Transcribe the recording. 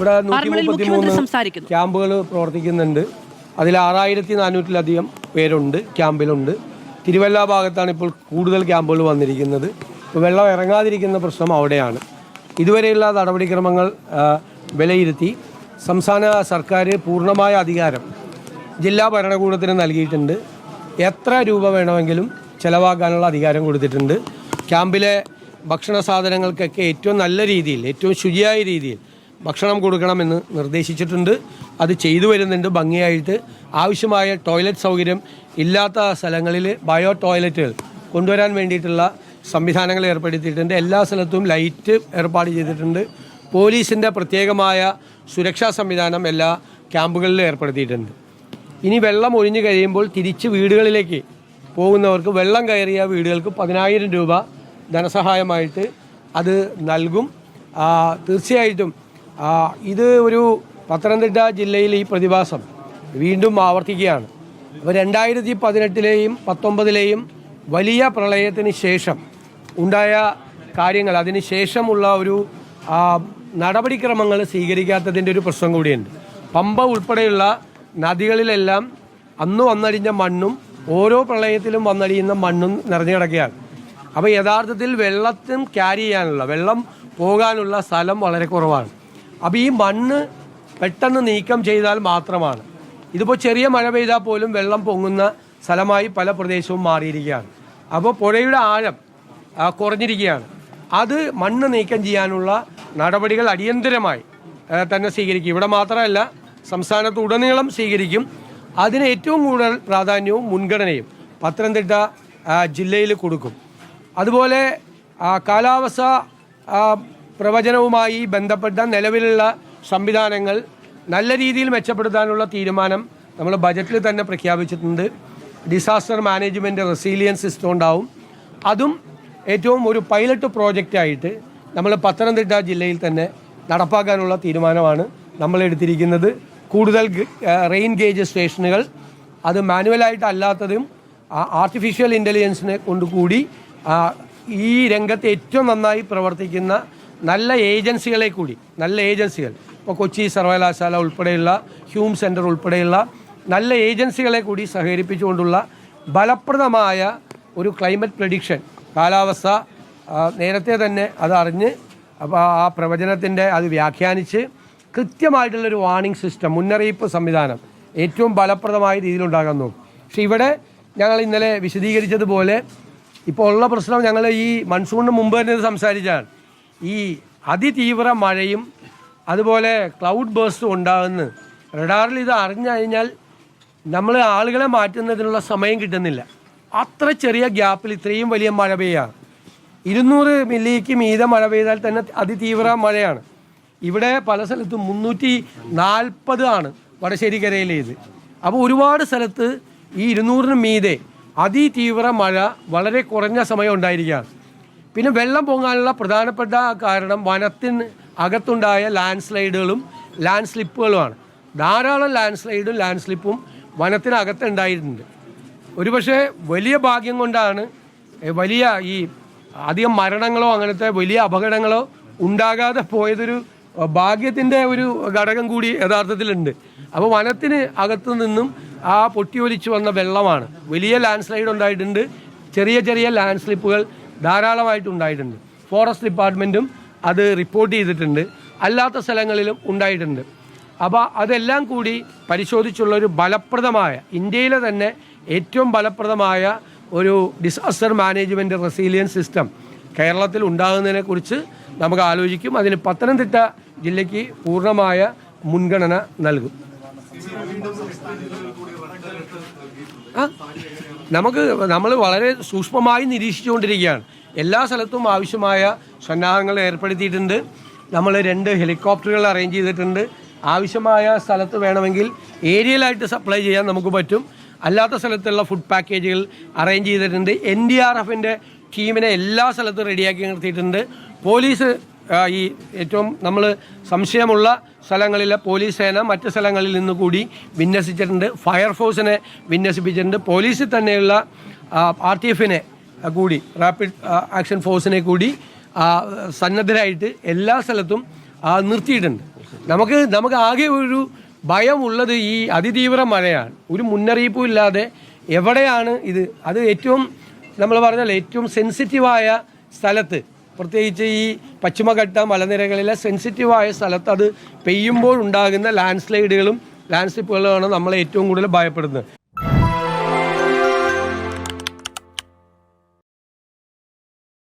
ഇവിടെ 133 ക്യാമ്പുകൾ പ്രവർത്തിക്കുന്നുണ്ട്. അതിൽ 6400-ലധികം പേരുണ്ട് ക്യാമ്പിലുണ്ട്. തിരുവല്ല ഭാഗത്താണ് ഇപ്പോൾ കൂടുതൽ ക്യാമ്പുകൾ വന്നിരിക്കുന്നത്. വെള്ളം ഇറങ്ങാതിരിക്കുന്ന പ്രശ്നം അവിടെയാണ്. ഇതുവരെയുള്ള നടപടിക്രമങ്ങൾ വിലയിരുത്തി സംസ്ഥാന സർക്കാർ പൂർണ്ണമായ അധികാരം ജില്ലാ ഭരണകൂടത്തിന് നൽകിയിട്ടുണ്ട്. എത്ര രൂപ വേണമെങ്കിലും ചെലവാക്കാനുള്ള അധികാരം കൊടുത്തിട്ടുണ്ട്. ക്യാമ്പിലെ ഭക്ഷണ സാധനങ്ങൾക്കൊക്കെ ഏറ്റവും നല്ല രീതിയിൽ, ഏറ്റവും ശുചിയായ രീതിയിൽ ഭക്ഷണം കൊടുക്കണമെന്ന് നിർദ്ദേശിച്ചിട്ടുണ്ട്. അത് ചെയ്തു വരുന്നുണ്ട് ഭംഗിയായിട്ട്. ആവശ്യമായ ടോയ്ലറ്റ് സൗകര്യം ഇല്ലാത്ത സ്ഥലങ്ങളിൽ ബയോ ടോയ്ലറ്റുകൾ കൊണ്ടുവരാൻ വേണ്ടിയിട്ടുള്ള സംവിധാനങ്ങൾ ഏർപ്പെടുത്തിയിട്ടുണ്ട്. എല്ലാ സ്ഥലത്തും ലൈറ്റ് ഏർപ്പാട് ചെയ്തിട്ടുണ്ട്. പോലീസിൻ്റെ പ്രത്യേകമായ സുരക്ഷാ സംവിധാനം എല്ലാ ക്യാമ്പുകളിലും ഏർപ്പെടുത്തിയിട്ടുണ്ട്. ഇനി വെള്ളം ഒഴിഞ്ഞു കഴിയുമ്പോൾ തിരിച്ച് വീടുകളിലേക്ക് പോകുന്നവർക്ക് വെള്ളം കയറിയ വീടുകൾക്ക് 10,000 രൂപ ധനസഹായമായിട്ട് അത് നൽകും. തീർച്ചയായിട്ടും ഇത് ഒരു പത്തനംതിട്ട ജില്ലയിൽ ഈ പ്രതിഭാസം വീണ്ടും ആവർത്തിക്കുകയാണ്. അപ്പോൾ 2018-ലെയും 19-ലെയും വലിയ പ്രളയത്തിന് ശേഷം ഉണ്ടായ കാര്യങ്ങൾ, അതിന് ശേഷമുള്ള ഒരു നടപടിക്രമങ്ങൾ സ്വീകരിക്കാത്തതിൻ്റെ ഒരു പ്രശ്നം കൂടിയുണ്ട്. പമ്പ ഉൾപ്പെടെയുള്ള നദികളിലെല്ലാം അന്ന് വന്നടിഞ്ഞ മണ്ണും ഓരോ പ്രളയത്തിലും വന്നടിയുന്ന മണ്ണും നിറഞ്ഞു കിടക്കുകയാണ്. അപ്പോൾ യഥാർത്ഥത്തിൽ വെള്ളത്തിന് ക്യാരി ചെയ്യാനുള്ള, വെള്ളം പോകാനുള്ള സ്ഥലം വളരെ കുറവാണ്. അപ്പോൾ ഈ മണ്ണ് പെട്ടെന്ന് നീക്കം ചെയ്താൽ മാത്രമാണ്. ഇതിപ്പോൾ ചെറിയ മഴ പെയ്താൽ പോലും വെള്ളം പൊങ്ങുന്ന സ്ഥലമായി പല പ്രദേശവും മാറിയിരിക്കുകയാണ്. അപ്പോൾ പുഴയുടെ ആഴം കുറഞ്ഞിരിക്കുകയാണ്. അത് മണ്ണ് നീക്കം ചെയ്യാനുള്ള നടപടികൾ അടിയന്തരമായി തന്നെ സ്വീകരിക്കും. ഇവിടെ മാത്രമല്ല, സംസ്ഥാനത്ത് ഉടനീളം സ്വീകരിക്കും. അതിന് ഏറ്റവും കൂടുതൽ പ്രാധാന്യവും മുൻഗണനയും പത്തനംതിട്ട ജില്ലയിൽ കൊടുക്കും. അതുപോലെ കാലാവസ്ഥ പ്രവചനവുമായി ബന്ധപ്പെട്ട നിലവിലുള്ള സംവിധാനങ്ങൾ നല്ല രീതിയിൽ മെച്ചപ്പെടുത്താനുള്ള തീരുമാനം നമ്മൾ ബജറ്റിൽ തന്നെ പ്രഖ്യാപിച്ചിട്ടുണ്ട്. ഡിസാസ്റ്റർ മാനേജ്മെൻറ്റ് റെസീലിയൻസ് സിസ്റ്റം ഉണ്ടാവും. അതും ഏറ്റവും ഒരു പൈലറ്റ് പ്രോജക്റ്റായിട്ട് നമ്മൾ പത്തനംതിട്ട ജില്ലയിൽ തന്നെ നടപ്പാക്കാനുള്ള തീരുമാനമാണ് നമ്മൾ എടുത്തിരിക്കുന്നത്. കൂടുതൽ റെയിൻ ഗേജ് സ്റ്റേഷനുകൾ, അത് മാനുവലായിട്ട് അല്ലാത്തതും ആർട്ടിഫിഷ്യൽ ഇൻ്റലിജൻസിനെ കൊണ്ടുകൂടി ഈ രംഗത്ത് ഏറ്റവും നന്നായി പ്രവർത്തിക്കുന്ന നല്ല ഏജൻസികളെ കൂടി, നല്ല ഏജൻസികൾ, ഇപ്പോൾ കൊച്ചി സർവകലാശാല ഉൾപ്പെടെയുള്ള ഹ്യൂം സെൻറ്റർ ഉൾപ്പെടെയുള്ള നല്ല ഏജൻസികളെ കൂടി സഹകരിപ്പിച്ചുകൊണ്ടുള്ള ഫലപ്രദമായ ഒരു ക്ലൈമറ്റ് പ്രഡിക്ഷൻ, കാലാവസ്ഥ നേരത്തെ തന്നെ അത് അറിഞ്ഞ് അപ്പോൾ ആ പ്രവചനത്തിൻ്റെ അത് വ്യാഖ്യാനിച്ച് കൃത്യമായിട്ടുള്ളൊരു വാർണിംഗ് സിസ്റ്റം, മുന്നറിയിപ്പ് സംവിധാനം ഏറ്റവും ഫലപ്രദമായ രീതിയിലുണ്ടാകാൻ നോക്കും. പക്ഷേ ഇവിടെ ഞങ്ങൾ ഇന്നലെ വിശദീകരിച്ചതുപോലെ ഇപ്പോൾ ഉള്ള പ്രശ്നം, ഞങ്ങൾ ഈ മൺസൂണിന് മുമ്പ് തന്നെ സംസാരിച്ചാണ്, ഈ അതിതീവ്ര മഴയും അതുപോലെ ക്ലൗഡ് ബേഴ്സും ഉണ്ടാകുന്നു. റഡാറിൽ ഇത് അറിഞ്ഞു കഴിഞ്ഞാൽ നമ്മൾ ആളുകളെ മാറ്റുന്നതിനുള്ള സമയം കിട്ടുന്നില്ല. അത്ര ചെറിയ ഗ്യാപ്പിൽ ഇത്രയും വലിയ മഴ പെയ്യാണ്. 200 മില്ലിക്ക് മീതെ മഴ പെയ്താൽ തന്നെ അതിതീവ്ര മഴയാണ്. ഇവിടെ പല സ്ഥലത്തും 340 ആണ് വടശ്ശേരിക്കരയിലേത്. അപ്പോൾ ഒരുപാട് സ്ഥലത്ത് ഈ 200-ന് മീതെ അതിതീവ്ര മഴ വളരെ കുറഞ്ഞ സമയം ഉണ്ടായിരിക്കുകയാണ്. പിന്നെ വെള്ളം പൊങ്ങാനുള്ള പ്രധാനപ്പെട്ട കാരണം വനത്തിന് അകത്തുണ്ടായ ലാൻഡ് സ്ലൈഡുകളും ലാൻഡ് സ്ലിപ്പുകളുമാണ്. ധാരാളം ലാൻഡ് സ്ലൈഡും ലാൻഡ് സ്ലിപ്പും വനത്തിനകത്തുണ്ടായിട്ടുണ്ട്. ഒരുപക്ഷെ വലിയ ഭാഗ്യം കൊണ്ടാണ് വലിയ ഈ അധികം മരണങ്ങളോ അങ്ങനത്തെ വലിയ അപകടങ്ങളോ ഉണ്ടാകാതെ പോയതൊരു ഭാഗ്യത്തിൻ്റെ ഒരു ഘടകം കൂടി യഥാർത്ഥത്തിലുണ്ട്. അപ്പോൾ വനത്തിന് അകത്തു നിന്നും ആ പൊട്ടിയൊലിച്ച് വന്ന വെള്ളമാണ്. വലിയ ലാൻഡ് സ്ലൈഡ് ഉണ്ടായിട്ടുണ്ട്, ചെറിയ ചെറിയ ലാൻഡ് സ്ലിപ്പുകൾ ധാരാളമായിട്ടുണ്ടായിട്ടുണ്ട്. ഫോറസ്റ്റ് ഡിപ്പാർട്ട്മെൻറ്റും അത് റിപ്പോർട്ട് ചെയ്തിട്ടുണ്ട്. അല്ലാത്ത സ്ഥലങ്ങളിലും ഉണ്ടായിട്ടുണ്ട്. അപ്പോൾ അതെല്ലാം കൂടി പരിശോധിച്ചുള്ളൊരു ഫലപ്രദമായ, ഇന്ത്യയിലെ തന്നെ ഏറ്റവും ഫലപ്രദമായ ഒരു ഡിസാസ്റ്റർ മാനേജ്മെൻറ്റ് റെസീലിയൻസ് സിസ്റ്റം കേരളത്തിൽ ഉണ്ടാകുന്നതിനെക്കുറിച്ച് നമുക്ക് ആലോചിക്കും. അതിന് പത്തനംതിട്ട ജില്ലയ്ക്ക് പൂർണ്ണമായ മുൻഗണന നൽകും. നമ്മൾ വളരെ സൂക്ഷ്മമായി നിരീക്ഷിച്ചുകൊണ്ടിരിക്കുകയാണ്. എല്ലാ സ്ഥലത്തും ആവശ്യമായ സന്നാഹങ്ങൾ ഏർപ്പെടുത്തിയിട്ടുണ്ട്. നമ്മൾ 2 ഹെലികോപ്റ്ററുകൾ അറേഞ്ച് ചെയ്തിട്ടുണ്ട്. ആവശ്യമായ സ്ഥലത്ത് വേണമെങ്കിൽ ഏരിയലായിട്ട് സപ്ലൈ ചെയ്യാൻ നമുക്ക് പറ്റും. അല്ലാത്ത സ്ഥലത്തുള്ള ഫുഡ് പാക്കേജുകൾ അറേഞ്ച് ചെയ്തിട്ടുണ്ട്. NDRFൻ്റെ ടീമിനെ എല്ലാ സ്ഥലത്തും റെഡിയാക്കി നിർത്തിയിട്ടുണ്ട്. പോലീസ് ഈ ഏറ്റവും നമ്മൾ സംശയമുള്ള സ്ഥലങ്ങളിലെ പോലീസ് സേന മറ്റ് സ്ഥലങ്ങളിൽ നിന്ന് കൂടി വിന്യസിച്ചിട്ടുണ്ട്. ഫയർഫോഴ്സിനെ വിന്യസിപ്പിച്ചിട്ടുണ്ട്. പോലീസിൽ തന്നെയുള്ള RTFനെ കൂടി, റാപ്പിഡ് ആക്ഷൻ ഫോഴ്സിനെ കൂടി സന്നദ്ധരായിട്ട് എല്ലാ സ്ഥലത്തും നിർത്തിയിട്ടുണ്ട്. നമുക്ക് ആകെ ഒരു ഭയമുള്ളത് ഈ അതിതീവ്ര മഴയാണ്. ഒരു മുന്നറിയിപ്പും ഇല്ലാതെ എവിടെയാണ് ഇത്, അത് ഏറ്റവും നമ്മൾ പറഞ്ഞാൽ ഏറ്റവും സെൻസിറ്റീവായ സ്ഥലത്ത്, പ്രത്യേകിച്ച് ഈ പശ്ചിമഘട്ട മലനിരകളിലെ സെൻസിറ്റീവായ സ്ഥലത്ത് അത് പെയ്യുമ്പോൾ ഉണ്ടാകുന്ന ലാൻഡ് സ്ലൈഡുകളും ലാൻഡ് സ്ലിപ്പുകളുമാണ് നമ്മളെ ഏറ്റവും കൂടുതൽ ഭയപ്പെടുന്നത്.